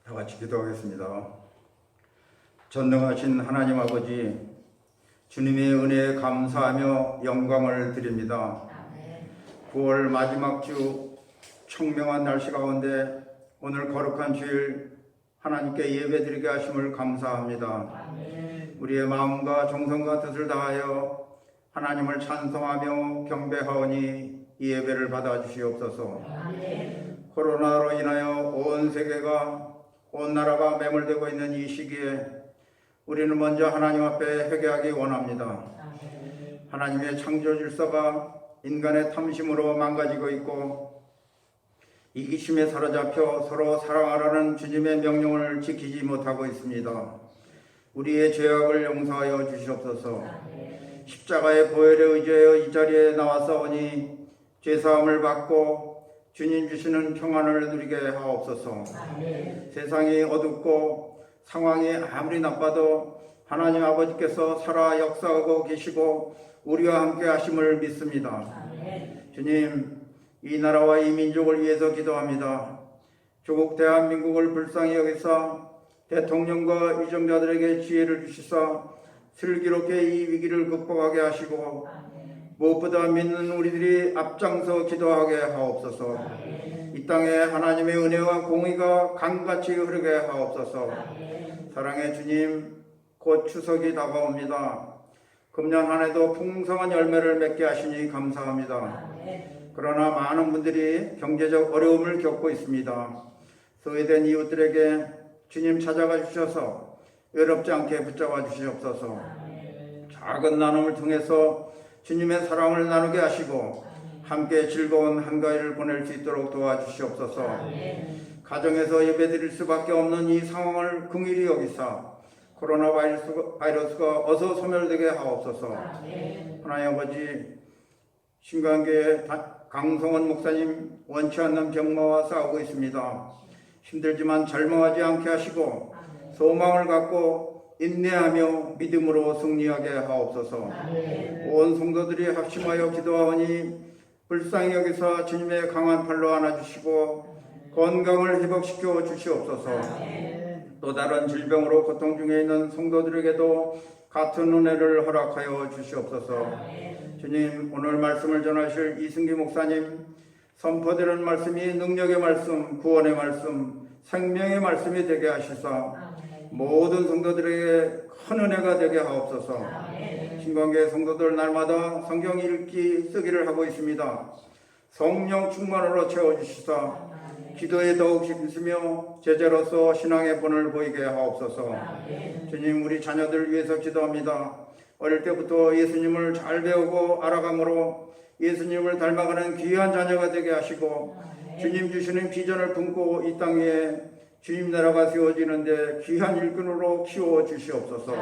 다 같이 기도하겠습니다. 전능하신 하나님 아버지, 주님의 은혜에 감사하며 영광을 드립니다. 9월 마지막 주 청명한 날씨 가운데 오늘 거룩한 주일 하나님께 예배드리게 하심을 감사합니다. 우리의 마음과 정성과 뜻을 다하여 하나님을 찬송하며 경배하오니 이 예배를 받아주시옵소서. 코로나로 인하여 온 세계가 온 나라가 매몰되고 있는 이 시기에 우리는 먼저 하나님 앞에 회개하기 원합니다. 하나님의 창조 질서가 인간의 탐심으로 망가지고 있고 이기심에 사로잡혀 서로 사랑하라는 주님의 명령을 지키지 못하고 있습니다. 우리의 죄악을 용서하여 주시옵소서. 십자가의 보혈에 의지하여 이 자리에 나왔사오니 죄사함을 받고 주님 주시는 평안을 누리게 하옵소서. 세상이 어둡고 상황이 아무리 나빠도 하나님 아버지께서 살아 역사하고 계시고 우리와 함께 하심을 믿습니다. 주님, 이 나라와 이 민족을 위해서 기도합니다. 조국 대한민국을 불쌍히 여기사 대통령과 위정자들에게 지혜를 주시사 슬기롭게 이 위기를 극복하게 하시고 무엇보다 믿는 우리들이 앞장서 기도하게 하옵소서. 이 땅에 하나님의 은혜와 공의가 강같이 흐르게 하옵소서. 사랑의 주님, 곧 추석이 다가옵니다. 금년 한 해도 풍성한 열매를 맺게 하시니 감사합니다. 그러나 많은 분들이 경제적 어려움을 겪고 있습니다. 소외된 이웃들에게 주님 찾아가 주셔서 외롭지 않게 붙잡아 주시옵소서. 작은 나눔을 통해서 주님의 사랑을 나누게 하시고 함께 즐거운 한가위를 보낼 수 있도록 도와주시옵소서. 가정에서 예배드릴 수밖에 없는 이 상황을 긍휼히 여기사 코로나 바이러스가 어서 소멸되게 하옵소서. 하나님 아버지, 신관교회 강성원 목사님 원치 않는 병마와 싸우고 있습니다. 힘들지만 절망하지 않게 하시고 소망을 갖고 인내하며 믿음으로 승리하게 하옵소서. 온 성도들이 합심하여 기도하오니 불쌍히 여기서 주님의 강한 팔로 안아주시고 건강을 회복시켜 주시옵소서. 또 다른 질병으로 고통 중에 있는 성도들에게도 같은 은혜를 허락하여 주시옵소서. 주님, 오늘 말씀을 전하실 이승기 목사님, 선포되는 말씀이 능력의 말씀, 구원의 말씀, 생명의 말씀이 되게 하시사 모든 성도들에게 큰 은혜가 되게 하옵소서. 신관교회 성도들 날마다 성경 읽기 쓰기를 하고 있습니다. 성령 충만으로 채워주시사 기도에 더욱 힘쓰며 제자로서 신앙의 본을 보이게 하옵소서. 주님, 우리 자녀들 위해서 기도합니다. 어릴 때부터 예수님을 잘 배우고 알아감으로 예수님을 닮아가는 귀한 자녀가 되게 하시고 주님 주시는 비전을 품고 이 땅에 주님 나라가 세워지는데 귀한 일꾼으로 키워 주시옵소서.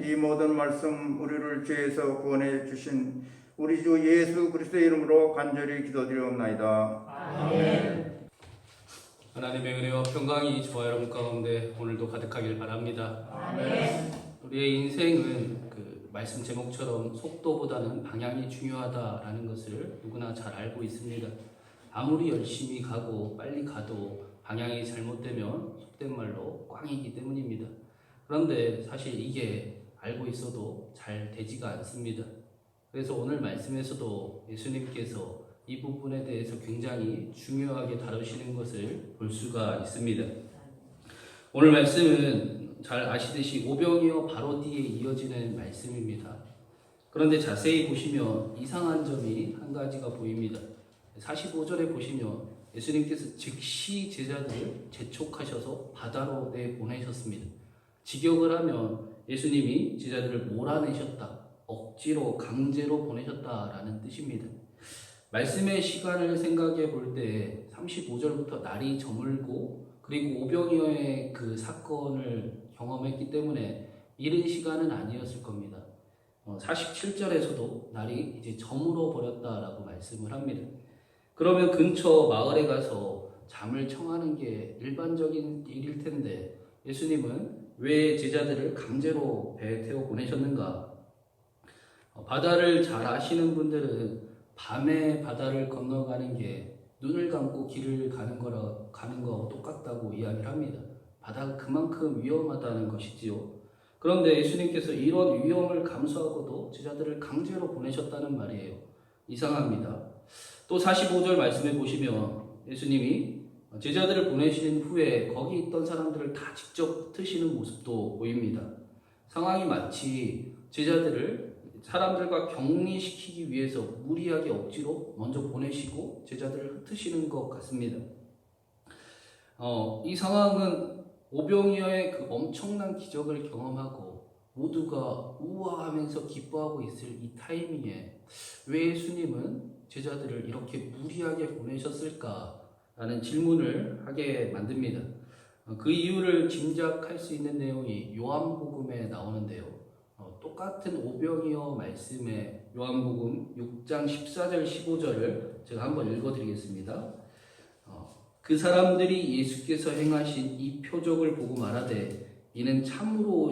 이 모든 말씀 우리를 죄에서 구원해 주신 우리 주 예수 그리스도의 이름으로 간절히 기도드리옵나이다. 아멘. 하나님의 은혜와 평강이 저와 여러분 가운데 오늘도 가득하길 바랍니다. 아멘. 우리의 인생은 그 말씀 제목처럼 속도보다는 방향이 중요하다라는 것을 누구나 잘 알고 있습니다. 아무리 열심히 가고 빨리 가도 방향이 잘못되면 속된 말로 꽝이기 때문입니다. 그런데 사실 이게 알고 있어도 잘 되지가 않습니다. 그래서 오늘 말씀에서도 예수님께서 이 부분에 대해서 굉장히 중요하게 다루시는 것을 볼 수가 있습니다. 오늘 말씀은 잘 아시듯이 오병이어 바로 뒤에 이어지는 말씀입니다. 그런데 자세히 보시면 이상한 점이 한 가지가 보입니다. 45절에 보시면 예수님께서 즉시 제자들을 재촉하셔서 바다로 내보내셨습니다. 직역을 하면 예수님이 제자들을 몰아내셨다, 억지로 강제로 보내셨다라는 뜻입니다. 말씀의 시간을 생각해 볼 때 35절부터 날이 저물고 그리고 오병이어의 그 사건을 경험했기 때문에 이른 시간은 아니었을 겁니다. 47절에서도 날이 이제 저물어 버렸다라고 말씀을 합니다. 그러면 근처 마을에 가서 잠을 청하는 게 일반적인 일일 텐데 예수님은 왜 제자들을 강제로 배에 태워 보내셨는가? 바다를 잘 아시는 분들은 밤에 바다를 건너가는 게 눈을 감고 길을 가는 거와 똑같다고 이야기를 합니다. 바다가 그만큼 위험하다는 것이지요. 그런데 예수님께서 이런 위험을 감수하고도 제자들을 강제로 보내셨다는 말이에요. 이상합니다. 또 45절 말씀해 보시면 예수님이 제자들을 보내신 후에 거기 있던 사람들을 다 직접 흩으시는 모습도 보입니다. 상황이 마치 제자들을 사람들과 격리시키기 위해서 무리하게 억지로 먼저 보내시고 제자들을 흩으시는 것 같습니다. 이 상황은 오병이어의 그 엄청난 기적을 경험하고 모두가 우아하면서 기뻐하고 있을 이 타이밍에 왜 예수님은 제자들을 이렇게 무리하게 보내셨을까라는 질문을 하게 만듭니다. 그 이유를 짐작할 수 있는 내용이 요한복음에 나오는데요. 똑같은 오병이어 말씀에 요한복음 6장 14절 15절을 제가 한번 읽어드리겠습니다. 그 사람들이 예수께서 행하신 이 표적을 보고 말하되 이는 참으로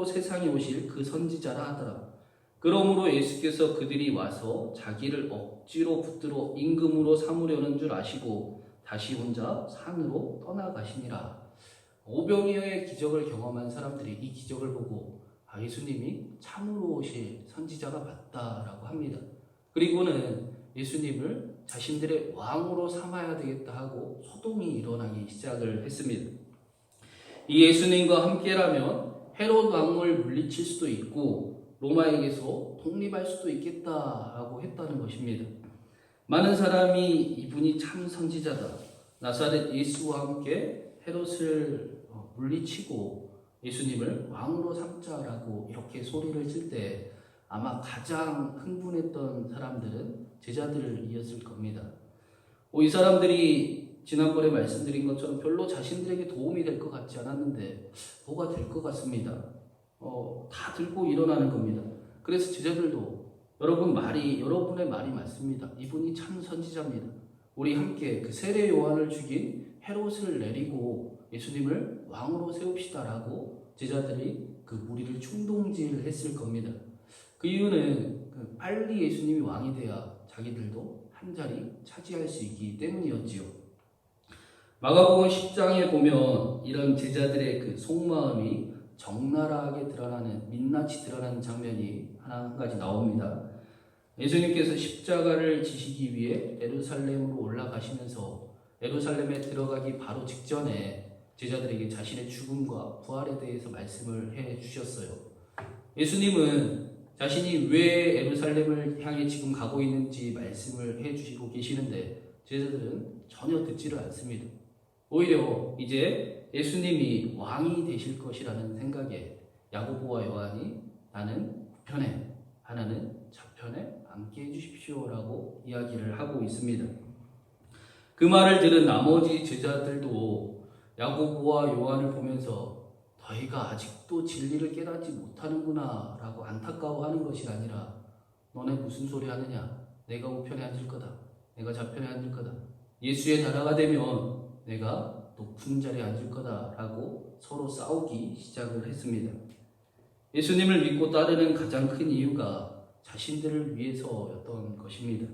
세상에 오실 그 선지자라 하더라. 그러므로 예수께서 그들이 와서 자기를 억지로 붙들어 임금으로 삼으려는 줄 아시고 다시 혼자 산으로 떠나가시니라. 오병이어의 기적을 경험한 사람들이 이 기적을 보고 예수님이 참으로 오실 선지자가 맞다라고 합니다. 그리고는 예수님을 자신들의 왕으로 삼아야 되겠다 하고 소동이 일어나기 시작을 했습니다. 이 예수님과 함께라면 헤롯 왕을 물리칠 수도 있고 로마에게서 독립할 수도 있겠다라고 했다는 것입니다. 많은 사람이 이분이 참 선지자다, 나사렛 예수와 함께 헤롯을 물리치고 예수님을 왕으로 삼자라고 이렇게 소리를 칠 때 아마 가장 흥분했던 사람들은 제자들이었을 겁니다. 이 사람들이 지난번에 말씀드린 것처럼 별로 자신들에게 도움이 될 것 같지 않았는데 뭐가 될 것 같습니다. 다 들고 일어나는 겁니다. 그래서 제자들도 여러분의 말이 맞습니다. 이분이 참 선지자입니다. 우리 함께 그 세례 요한을 죽인 헤롯을 내리고 예수님을 왕으로 세웁시다라고 제자들이 그 무리를 충동질을 했을 겁니다. 그 이유는 빨리 예수님이 왕이 돼야 자기들도 한 자리 차지할 수 있기 때문이었지요. 마가복음 10장에 보면 이런 제자들의 그 속마음이 적나라하게 드러나는, 민낯이 드러나는 장면이 한 가지 나옵니다. 예수님께서 십자가를 지시기 위해 예루살렘으로 올라가시면서 예루살렘에 들어가기 바로 직전에 제자들에게 자신의 죽음과 부활에 대해서 말씀을 해 주셨어요. 예수님은 자신이 왜 예루살렘을 향해 지금 가고 있는지 말씀을 해 주시고 계시는데 제자들은 전혀 듣지를 않습니다. 오히려 이제 예수님이 왕이 되실 것이라는 생각에 야고보와 요한이 나는 우편에 하나는 좌편에 앉게 해주십시오라고 이야기를 하고 있습니다. 그 말을 들은 나머지 제자들도 야고보와 요한을 보면서 너희가 아직도 진리를 깨닫지 못하는구나 라고 안타까워하는 것이 아니라 너네 무슨 소리 하느냐, 내가 우편에 앉을 거다, 내가 좌편에 앉을 거다, 예수의 나라가 되면 내가 높은 자리에 앉을 거다 라고 서로 싸우기 시작을 했습니다. 예수님을 믿고 따르는 가장 큰 이유가 자신들을 위해서였던 것입니다.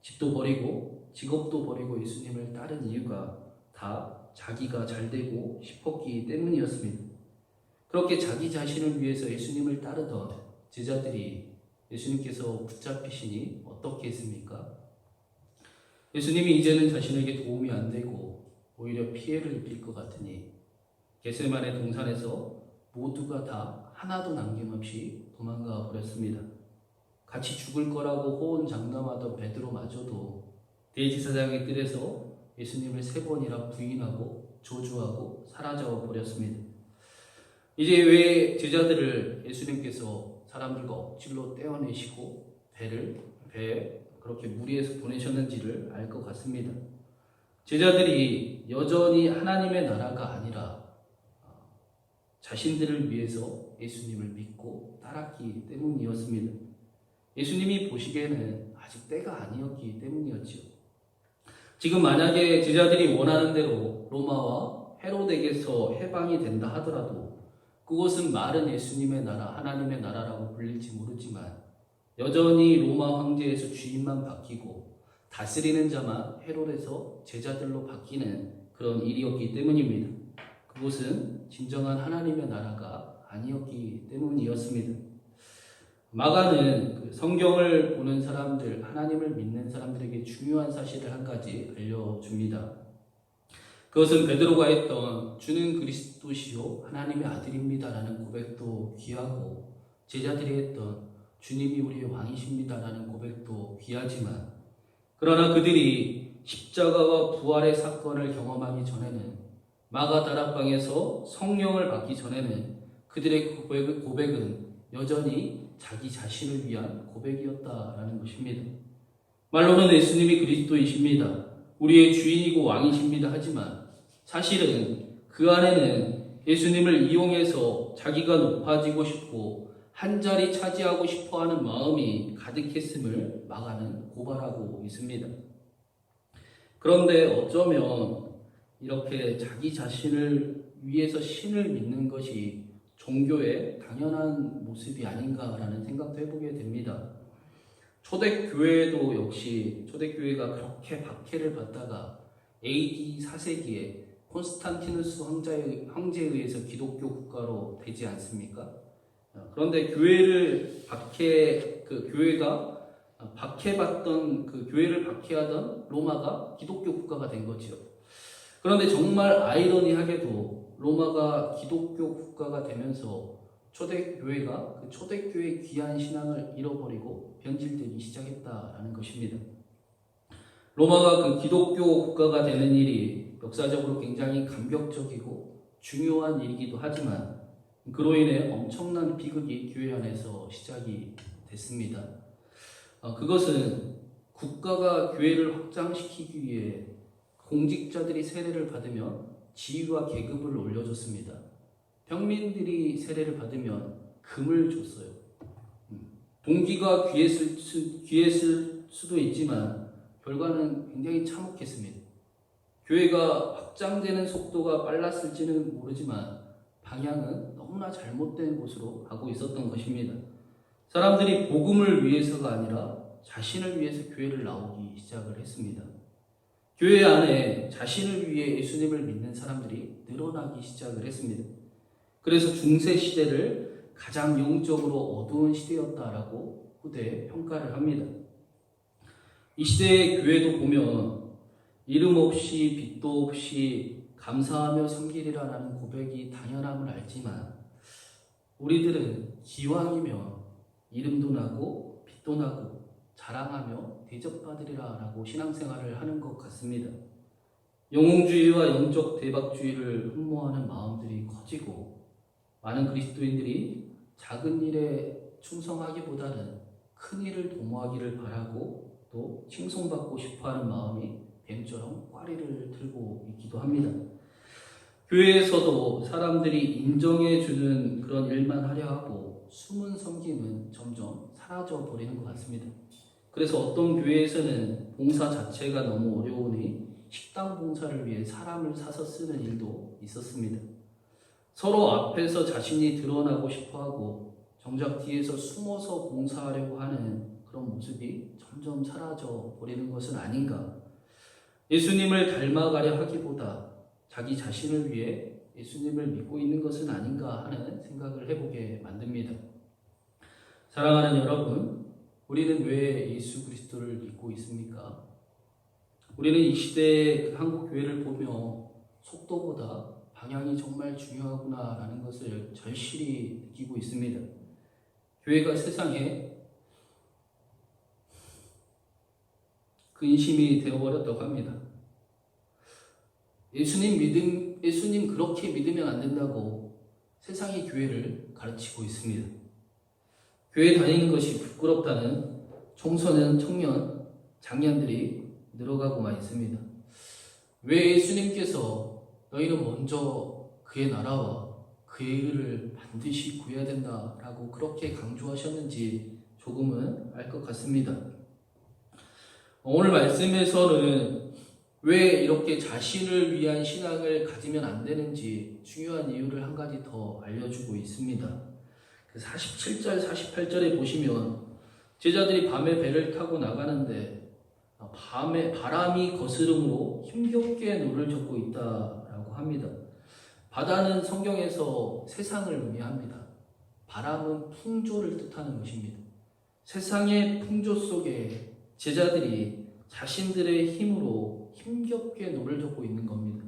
집도 버리고 직업도 버리고 예수님을 따른 이유가 다 자기가 잘 되고 싶었기 때문이었습니다. 그렇게 자기 자신을 위해서 예수님을 따르던 제자들이 예수님께서 붙잡히시니 어떻게 했습니까? 예수님이 이제는 자신에게 도움이 안 되고 오히려 피해를 입힐 것 같으니 겟세마네 동산에서 모두가 다 하나도 남김없이 도망가 버렸습니다. 같이 죽을 거라고 호언장담하던 베드로마저도 대제사장의 뜰에서 예수님을 3번이나 부인하고 저주하고 사라져 버렸습니다. 이제 왜 제자들을 예수님께서 사람들과 억지로 떼어내시고 배에 그렇게 무리해서 보내셨는지를 알 것 같습니다. 제자들이 여전히 하나님의 나라가 아니라 자신들을 위해서 예수님을 믿고 따랐기 때문이었습니다. 예수님이 보시기에는 아직 때가 아니었기 때문이었지요. 지금 만약에 제자들이 원하는 대로 로마와 헤롯에게서 해방이 된다 하더라도 그것은 말은 예수님의 나라, 하나님의 나라라고 불릴지 모르지만 여전히 로마 황제에서 주인만 바뀌고 다스리는 자만 헤롯에서 제자들로 바뀌는 그런 일이었기 때문입니다. 그것은 진정한 하나님의 나라가 아니었기 때문이었습니다. 마가는 그 성경을 보는 사람들, 하나님을 믿는 사람들에게 중요한 사실을 한 가지 알려줍니다. 그것은 베드로가 했던 주는 그리스도시요 하나님의 아들입니다라는 고백도 귀하고, 제자들이 했던 주님이 우리의 왕이십니다라는 고백도 귀하지만, 그러나 그들이 십자가와 부활의 사건을 경험하기 전에는, 마가 다락방에서 성령을 받기 전에는 그들의 고백은 여전히 자기 자신을 위한 고백이었다라는 것입니다. 말로는 예수님이 그리스도이십니다, 우리의 주인이고 왕이십니다 하지만 사실은 그 안에는 예수님을 이용해서 자기가 높아지고 싶고 한 자리 차지하고 싶어하는 마음이 가득했음을 마가는 고발하고 있습니다. 그런데 어쩌면 이렇게 자기 자신을 위해서 신을 믿는 것이 종교의 당연한 모습이 아닌가라는 생각도 해보게 됩니다. 초대교회도 역시 초대교회가 그렇게 박해를 받다가 AD 4세기에 콘스탄티누스 황제에 의해서 기독교 국가로 되지 않습니까? 그런데 교회를 박해받던 그 교회를 박해하던 로마가 기독교 국가가 된 거죠. 그런데 정말 아이러니하게도 로마가 기독교 국가가 되면서 초대교회가 그 초대교회의 귀한 신앙을 잃어버리고 변질되기 시작했다라는 것입니다. 로마가 그 기독교 국가가 되는 일이 역사적으로 굉장히 감격적이고 중요한 일이기도 하지만 그로 인해 엄청난 비극이 교회 안에서 시작이 됐습니다. 그것은 국가가 교회를 확장시키기 위해 공직자들이 세례를 받으면 지위와 계급을 올려줬습니다. 평민들이 세례를 받으면 금을 줬어요. 동기가 귀했을 수도 있지만 결과는 굉장히 참혹했습니다. 교회가 확장되는 속도가 빨랐을지는 모르지만 방향은 너무나 잘못된 곳으로 가고 있었던 것입니다. 사람들이 복음을 위해서가 아니라 자신을 위해서 교회를 나오기 시작을 했습니다. 교회 안에 자신을 위해 예수님을 믿는 사람들이 늘어나기 시작을 했습니다. 그래서 중세 시대를 가장 영적으로 어두운 시대였다라고 후대에 평가를 합니다. 이 시대의 교회도 보면 이름 없이 빚도 없이 감사하며 섬기리라는 고백이 당연함을 알지만 우리들은 기왕이면 이름도 나고 빚도 나고 자랑하며 대접받으리라라고 신앙생활을 하는 것 같습니다. 영웅주의와 영적 대박주의를 흠모하는 마음들이 커지고 많은 그리스도인들이 작은 일에 충성하기보다는 큰 일을 도모하기를 바라고 또 칭송받고 싶어하는 마음이 뱀처럼 꽈리를 들고 있기도 합니다. 교회에서도 사람들이 인정해주는 그런 일만 하려 하고 숨은 섬김은 점점 사라져 버리는 것 같습니다. 그래서 어떤 교회에서는 봉사 자체가 너무 어려우니 식당 봉사를 위해 사람을 사서 쓰는 일도 있었습니다. 서로 앞에서 자신이 드러나고 싶어하고 정작 뒤에서 숨어서 봉사하려고 하는 그런 모습이 점점 사라져 버리는 것은 아닌가. 예수님을 닮아가려 하기보다 자기 자신을 위해 예수님을 믿고 있는 것은 아닌가 하는 생각을 해보게 만듭니다. 사랑하는 여러분, 우리는 왜 예수 그리스도를 믿고 있습니까? 우리는 이 시대의 한국 교회를 보며 속도보다 방향이 정말 중요하구나라는 것을 절실히 느끼고 있습니다. 교회가 세상에 근심이 되어버렸다고 합니다. 예수님 그렇게 믿으면 안 된다고 세상이 교회를 가르치고 있습니다. 교회 다니는 것이 부끄럽다는 청소년, 청년, 장년들이 늘어가고만 있습니다. 왜 예수님께서 너희는 먼저 그의 나라와 그의 의를 반드시 구해야 된다라고 그렇게 강조하셨는지 조금은 알 것 같습니다. 오늘 말씀에서는 왜 이렇게 자신을 위한 신앙을 가지면 안 되는지 중요한 이유를 한 가지 더 알려주고 있습니다. 47절, 48절에 보시면 제자들이 밤에 배를 타고 나가는데 밤에 바람이 거스름으로 힘겹게 노를 젓고 있다라고 합니다. 바다는 성경에서 세상을 의미합니다. 바람은 풍조를 뜻하는 것입니다. 세상의 풍조 속에 제자들이 자신들의 힘으로 힘겹게 노를 젓고 있는 겁니다.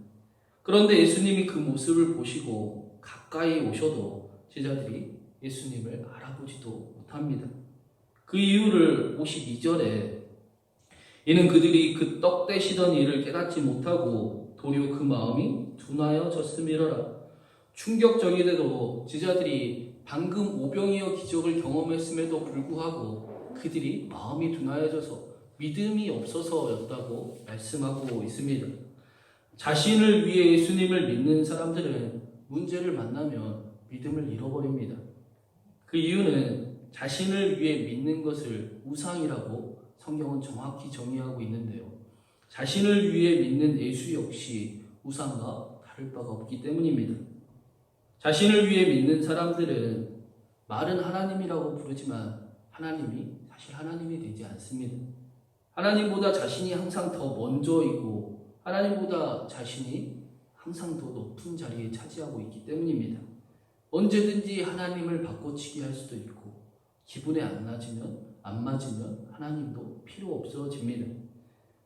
그런데 예수님이 그 모습을 보시고 가까이 오셔도 제자들이 예수님을 알아보지도 못합니다. 그 이유를 52절에 이는 그들이 그 떡 떼시던 일을 깨닫지 못하고 도리어 그 마음이 둔하여졌음이로라. 충격적이게도 제자들이 방금 오병이어 기적을 경험했음에도 불구하고 그들이 마음이 둔하여져서 믿음이 없어서였다고 말씀하고 있습니다. 자신을 위해 예수님을 믿는 사람들은 문제를 만나면 믿음을 잃어버립니다. 그 이유는 자신을 위해 믿는 것을 우상이라고 성경은 정확히 정의하고 있는데요. 자신을 위해 믿는 예수 역시 우상과 다를 바가 없기 때문입니다. 자신을 위해 믿는 사람들은 말은 하나님이라고 부르지만 하나님이 사실 하나님이 되지 않습니다. 하나님보다 자신이 항상 더 먼저이고 하나님보다 자신이 항상 더 높은 자리에 차지하고 있기 때문입니다. 언제든지 하나님을 바꿔치기 할 수도 있고 기분에 안 맞으면 하나님도 필요 없어집니다.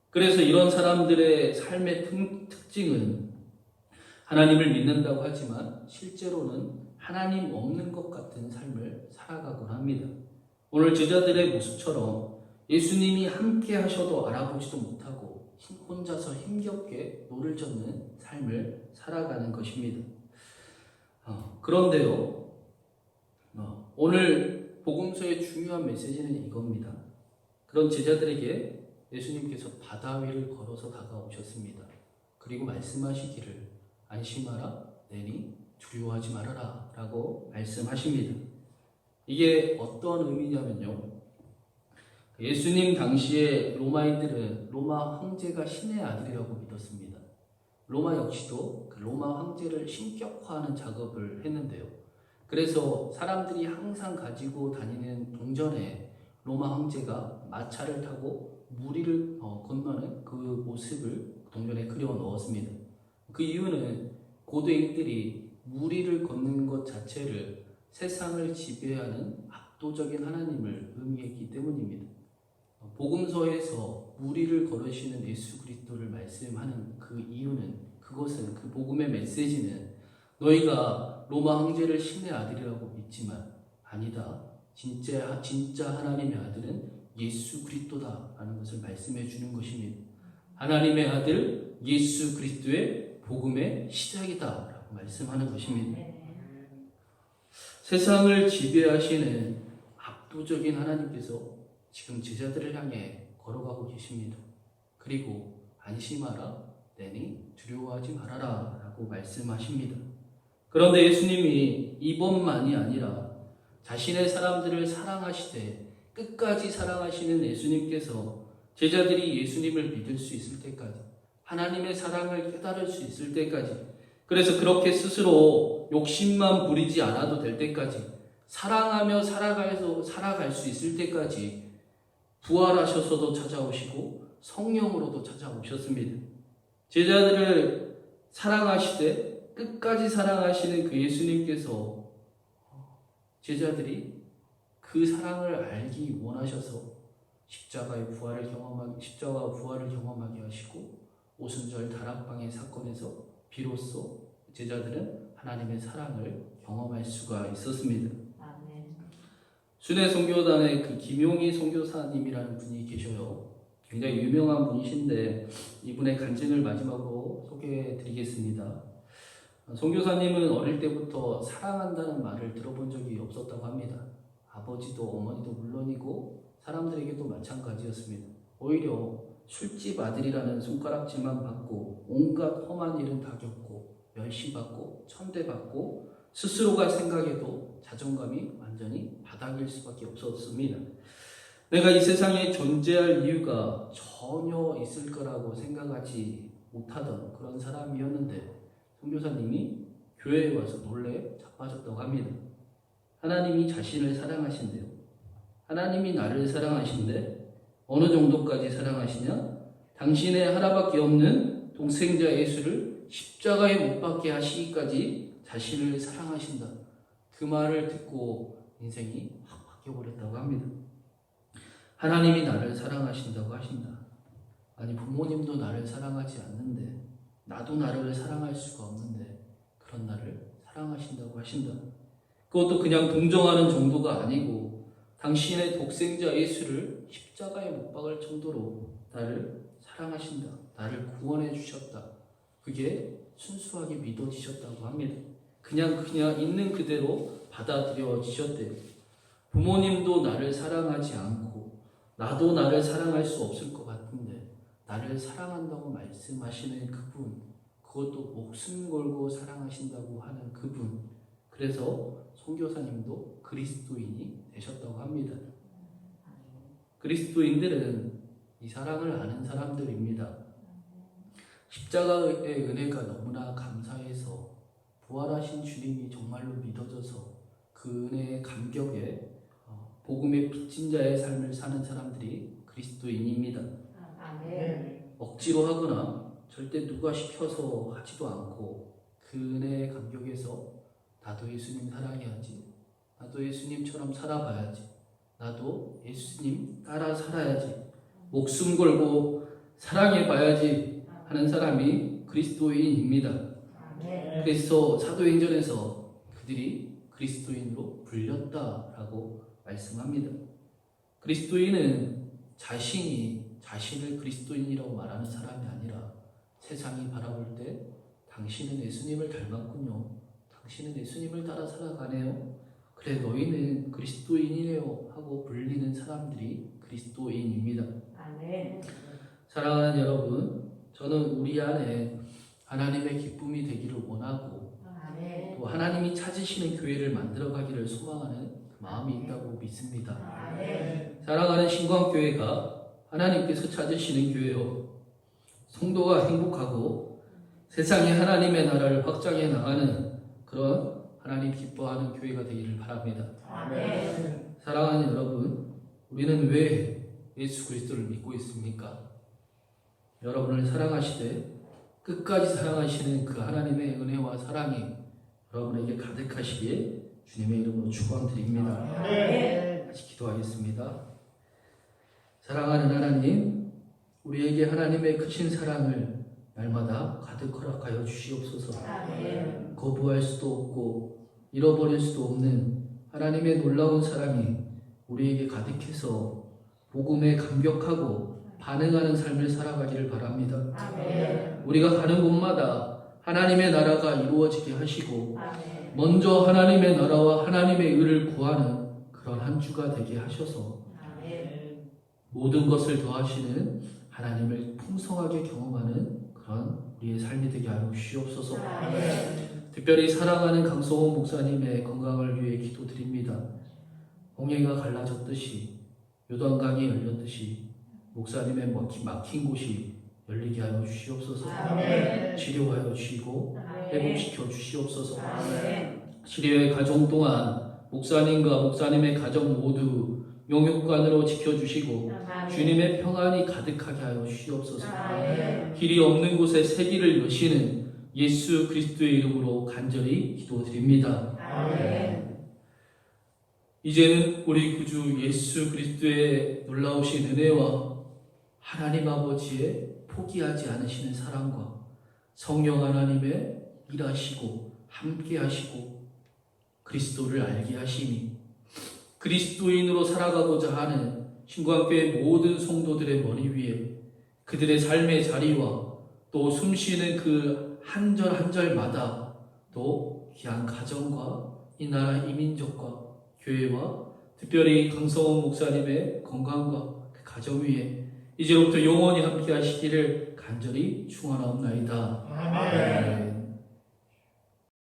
그래서 이런 사람들의 삶의 특징은 하나님을 믿는다고 하지만 실제로는 하나님 없는 것 같은 삶을 살아가곤 합니다. 오늘 제자들의 모습처럼 예수님이 함께 하셔도 알아보지도 못하고 혼자서 힘겹게 노를 젓는 삶을 살아가는 것입니다. 그런데요, 오늘 복음서의 중요한 메시지는 이겁니다. 그런 제자들에게 예수님께서 바다 위를 걸어서 다가오셨습니다. 그리고 말씀하시기를 안심하라, 내니 두려워하지 말아라 라고 말씀하십니다. 이게 어떤 의미냐면요, 예수님 당시에 로마인들은 로마 황제가 신의 아들이라고 믿었습니다. 로마 역시도 그 로마 황제를 신격화하는 작업을 했는데요. 그래서 사람들이 항상 가지고 다니는 동전에 로마 황제가 마차를 타고 무리를 건너는 그 모습을 동전에 그려 넣었습니다. 그 이유는 고대인들이 무리를 걷는 것 자체를 세상을 지배하는 압도적인 하나님을 의미했기 때문입니다. 복음서에서 무리를 걸으시는 예수 그리스도를 말씀하는 그 이유는, 그것은, 그 복음의 메시지는 너희가 로마 황제를 신의 아들이라고 믿지만 아니다, 진짜 하나님의 아들은 예수 그리스도다라는 것을 말씀해 주는 것입니다. 하나님의 아들 예수 그리스도의 복음의 시작이다라고 말씀하는 것입니다. 세상을 지배하시는 압도적인 하나님께서 지금 제자들을 향해 걸어가고 계십니다. 그리고 안심하라, 내니 두려워하지 말아라 라고 말씀하십니다. 그런데 예수님이 이번만이 아니라 자신의 사람들을 사랑하시되 끝까지 사랑하시는 예수님께서 제자들이 예수님을 믿을 수 있을 때까지, 하나님의 사랑을 깨달을 수 있을 때까지, 그래서 그렇게 스스로 욕심만 부리지 않아도 될 때까지, 사랑하며 살아갈 수 있을 때까지 부활하셔서도 찾아오시고 성령으로도 찾아오셨습니다. 제자들을 사랑하시되 끝까지 사랑하시는 그 예수님께서 제자들이 그 사랑을 알기 원하셔서 십자가의 부활을 경험하게 하시고 오순절 다락방의 사건에서 비로소 제자들은 하나님의 사랑을 경험할 수가 있었습니다. 순회 선교단의 그 김용희 선교사님이라는 분이 계셔요. 굉장히 유명한 분이신데 이분의 간증을 마지막으로 소개해 드리겠습니다. 선교사님은 어릴 때부터 사랑한다는 말을 들어본 적이 없었다고 합니다. 아버지도 어머니도 물론이고 사람들에게도 마찬가지였습니다. 오히려 술집 아들이라는 손가락질만 받고 온갖 험한 일은 다 겪고 멸시받고 천대받고 스스로가 생각해도 자존감이 완전히 바닥일 수밖에 없었습니다. 내가 이 세상에 존재할 이유가 전혀 있을 거라고 생각하지 못하던 그런 사람이었는데 선교사님이 교회에 와서 놀래 자빠졌다고 합니다. 하나님이 자신을 사랑하신대요. 하나님이 나를 사랑하신데 어느 정도까지 사랑하시냐? 당신의 하나밖에 없는 동생자 예수를 십자가에 못 박게 하시기까지 자신을 사랑하신다. 그 말을 듣고 인생이 확 바뀌어버렸다고 합니다. 하나님이 나를 사랑하신다고 하신다. 아니 부모님도 나를 사랑하지 않는데 나도 나를 사랑할 수가 없는데 그런 나를 사랑하신다고 하신다. 그것도 그냥 동정하는 정도가 아니고 당신의 독생자 예수를 십자가에 못 박을 정도로 나를 사랑하신다. 나를 구원해 주셨다. 그게 순수하게 믿어지셨다고 합니다. 그냥 있는 그대로 받아들여지셨대요. 부모님도 나를 사랑하지 않고 나도 나를 사랑할 수 없을 것 같은데 나를 사랑한다고 말씀하시는 그분, 그것도 목숨 걸고 사랑하신다고 하는 그분, 그래서 선교사님도 그리스도인이 되셨다고 합니다. 그리스도인들은 이 사랑을 아는 사람들입니다. 십자가의 은혜가 너무나 감사해서 부활하신 주님이 정말로 믿어져서 그 은혜의 감격에 복음의 빚진 자의 삶을 사는 사람들이 그리스도인입니다. 억지로 하거나 절대 누가 시켜서 하지도 않고 그 은혜의 감격에서 나도 예수님 사랑해야지, 나도 예수님처럼 살아봐야지, 나도 예수님 따라 살아야지, 목숨 걸고 사랑해봐야지 하는 사람이 그리스도인입니다. 그래서 사도행전에서 그들이 그리스도인으로 불렸다라고 말씀합니다. 그리스도인은 자신이 자신을 그리스도인이라고 말하는 사람이 아니라 세상이 바라볼 때 당신은 예수님을 닮았군요. 당신은 예수님을 따라 살아가네요. 그래 너희는 그리스도인이네요 하고 불리는 사람들이 그리스도인입니다. 사랑하는 여러분, 저는 우리 안에 하나님의 기쁨이 되기를 원하고 또 하나님이 찾으시는 교회를 만들어가기를 소망하는 그 마음이 있다고 믿습니다. 사랑하는 신광교회가 하나님께서 찾으시는 교회요, 성도가 행복하고 세상에 하나님의 나라를 확장해 나가는 그런 하나님 기뻐하는 교회가 되기를 바랍니다. 사랑하는 여러분, 우리는 왜 예수 그리스도를 믿고 있습니까? 여러분을 사랑하시되 끝까지 사랑하시는 그 하나님의 은혜와 사랑이 여러분에게 가득하시기에 주님의 이름으로 축원드립니다. 다시 기도하겠습니다. 사랑하는 하나님, 우리에게 하나님의 크신 사랑을 날마다 가득 허락하여 주시옵소서. 거부할 수도 없고 잃어버릴 수도 없는 하나님의 놀라운 사랑이 우리에게 가득해서 복음에 감격하고 반응하는 삶을 살아가기를 바랍니다. 우리가 가는 곳마다 하나님의 나라가 이루어지게 하시고 먼저 하나님의 나라와 하나님의 의를 구하는 그런 한 주가 되게 하셔서 모든 것을 더하시는 하나님을 풍성하게 경험하는 그런 우리의 삶이 되게 하여 주시옵소서. 특별히 사랑하는 강성호 목사님의 건강을 위해 기도드립니다. 홍해가 갈라졌듯이 요단강이 열렸듯이 목사님의 막힌 곳이 열리게 하여 주시옵소서. 치료하여 주시고 회복시켜 주시옵소서. 치료의 과정 동안 목사님과 목사님의 가정 모두 영육간으로 지켜주시고 주님의 평안이 가득하게 하여 주시옵소서. 길이 없는 곳에 새 길을 여시는 예수 그리스도의 이름으로 간절히 기도드립니다. 이제는 우리 구주 예수 그리스도의 놀라우신 은혜와 하나님 아버지의 포기하지 않으시는 사랑과 성령 하나님의 일하시고 함께 하시고 그리스도를 알게 하시니 그리스도인으로 살아가고자 하는 신광교회 모든 성도들의 머리 위에 그들의 삶의 자리와 또 숨쉬는 그 한 절 한 절마다 또 귀한 가정과 이 나라 이민족과 교회와 특별히 강성원 목사님의 건강과 그 가정 위에 이제부터 영원히 함께 하시기를 간절히 축원하옵나이다. 아멘.